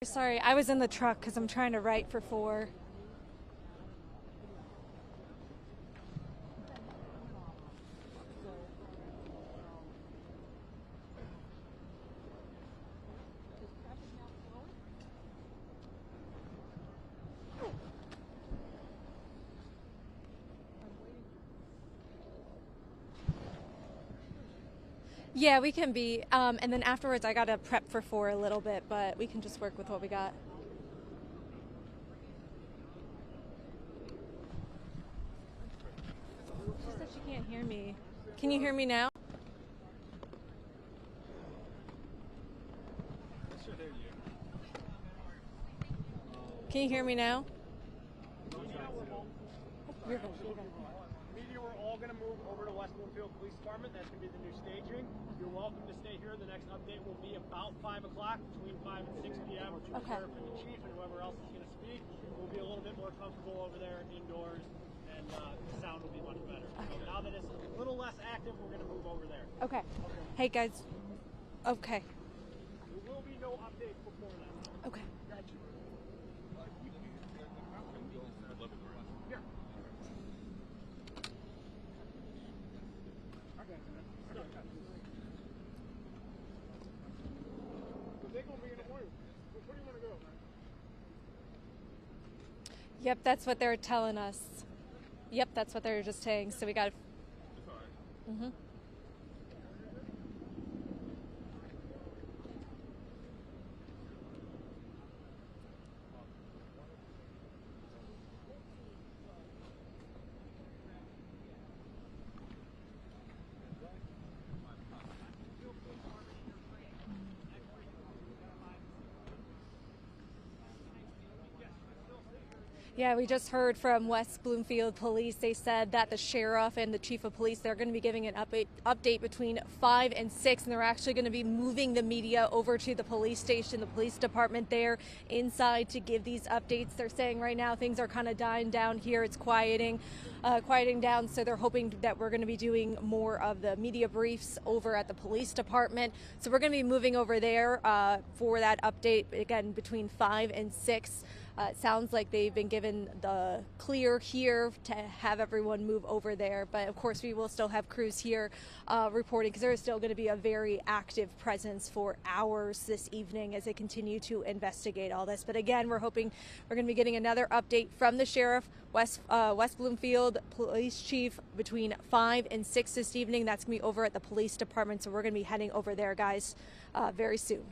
[SPEAKER 2] Sorry, I was in the truck because I'm trying to write for 4. Yeah, we can be. And then afterwards, I got to prep for 4 a little bit, but we can just work with what we got. She said she can't hear me. Can you hear me now? Can you hear me now? You're good.
[SPEAKER 3] Media, we're all going to move over to West Bloomfield Police Department. That's going to be the new staging. You're welcome to stay here. The next update will be about 5 o'clock, between 5 and 6 p.m. The sheriff and the chief and whoever else is going to speak will be a little bit more comfortable over there indoors, and the sound will be much better. So now that it's a little less active, we're going to move over there.
[SPEAKER 2] Okay. Hey, guys. Okay.
[SPEAKER 3] There will be no updates before that.
[SPEAKER 2] Okay.
[SPEAKER 3] Got you. Here. They're going to be in the morning. Where do you want to go?
[SPEAKER 2] Yep, that's what they're telling us. Yep, that's what they're just saying. So we got. Mm-hmm. Yeah, we just heard from West Bloomfield Police. They said that the sheriff and the chief of police, they're going to be giving an update between 5 and 6, and they're actually going to be moving the media over to the police station, the police department there inside to give these updates. They're saying right now things are kind of dying down here. It's quieting down, so they're hoping that we're going to be doing more of the media briefs over at the police department. So we're going to be moving over there for that update, again, between 5 and 6. It sounds like they've been given the clear here to have everyone move over there. But of course, we will still have crews here reporting, because there is still going to be a very active presence for hours this evening as they continue to investigate all this. But again, we're hoping we're going to be getting another update from the sheriff, West Bloomfield Police Chief, between 5 and 6 this evening. That's going to be over at the police department. So we're going to be heading over there, guys, very soon.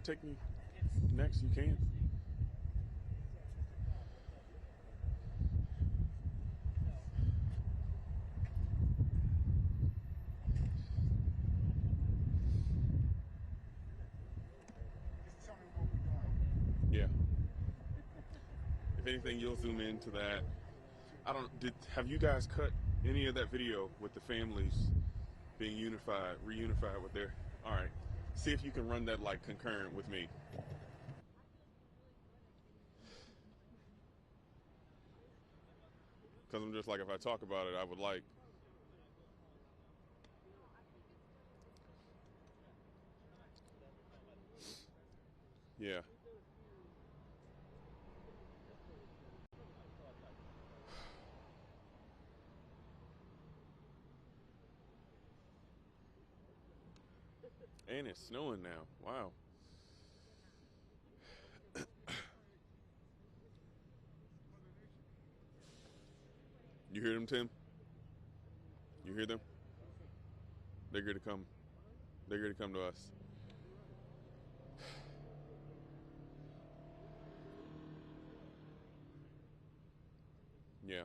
[SPEAKER 14] to take me next, you can. Yeah. If anything, you'll zoom into that. Have you guys cut any of that video with the families being reunified with their, all right. See if you can run that like concurrent with me. Because I'm just like, if I talk about it, I would like. Yeah. And it's snowing now. Wow. You hear them, Tim? You hear them? They're going to come. They're going to come to us. Yeah.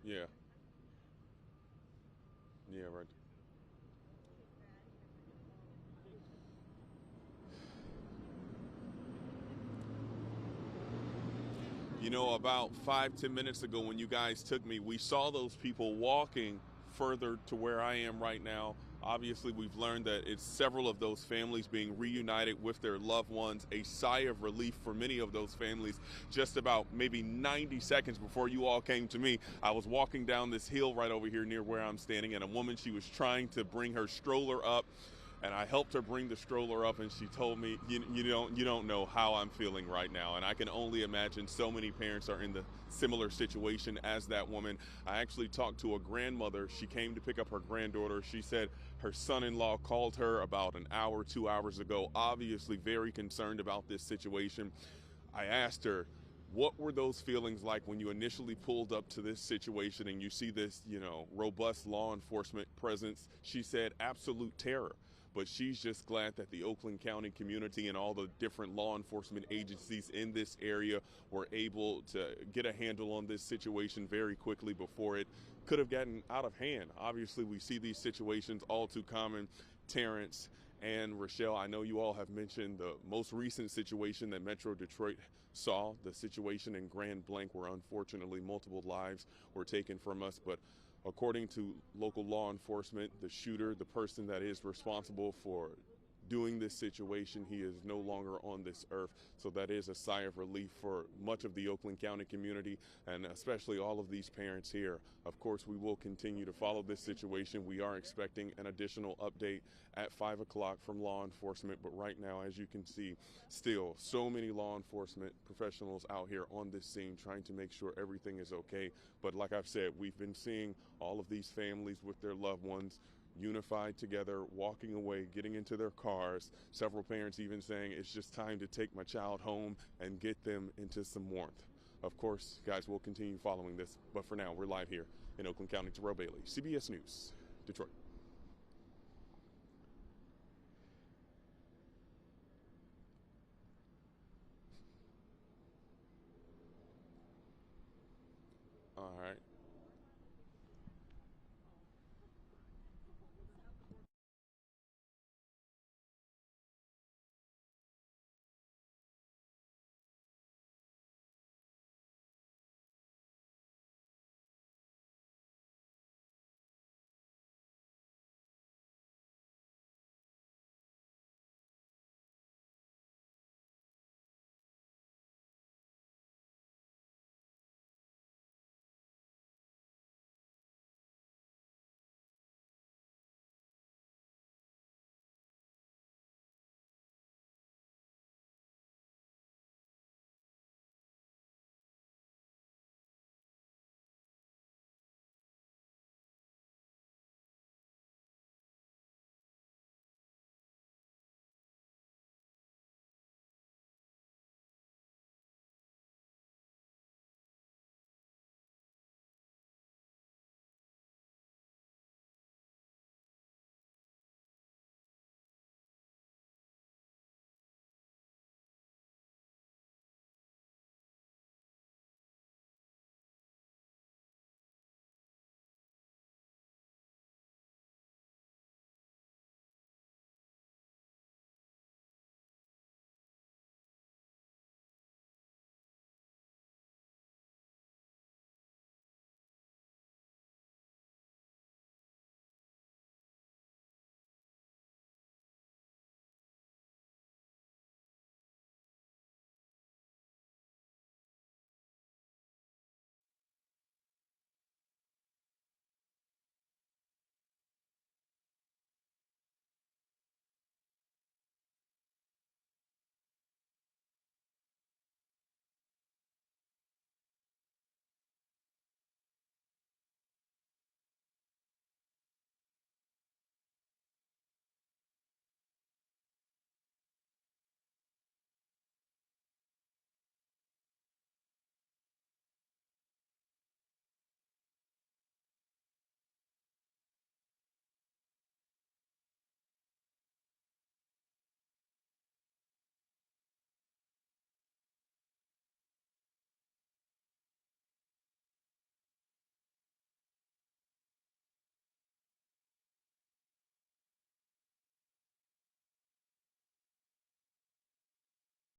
[SPEAKER 14] Yeah. Yeah, right. You know, about 5-10 minutes ago when you guys took me, we saw those people walking further to where I am right now. Obviously, we've learned that it's several of those families being reunited with their loved ones. A sigh of relief for many of those families. Just about maybe 90 seconds before you all came to me, I was walking down this hill right over here near where I'm standing, and a woman, she was trying to bring her stroller up. And I helped her bring the stroller up, and she told me, you don't know how I'm feeling right now. And I can only imagine so many parents are in the similar situation as that woman. I actually talked to a grandmother. She came to pick up her granddaughter. She said her son-in-law called her about an hour, 2 hours ago, obviously very concerned about this situation. I asked her, what were those feelings like when you initially pulled up to this situation and you see this, robust law enforcement presence? She said absolute terror. But she's just glad that the Oakland County community and all the different law enforcement agencies in this area were able to get a handle on this situation very quickly before it could have gotten out of hand. Obviously, we see these situations all too common. Terrence and Rochelle, I know you all have mentioned the most recent situation that Metro Detroit saw, the situation in Grand Blanc where unfortunately multiple lives were taken from us. But according to local law enforcement, the shooter, the person that is responsible for doing this situation, he is no longer on this earth. So that is a sigh of relief for much of the Oakland County community and especially all of these parents here. Of course, we will continue to follow this situation. We are expecting an additional update at 5 o'clock from law enforcement. But right now, as you can see, still so many law enforcement professionals out here on this scene trying to make sure everything is okay. But like I've said, we've been seeing all of these families with their loved ones unified together, walking away, getting into their cars. Several parents even saying it's just time to take my child home and get them into some warmth. Of course, guys, we'll continue following this, but for now, we're live here in Oakland County. Terrell Bailey, CBS News, Detroit. All right.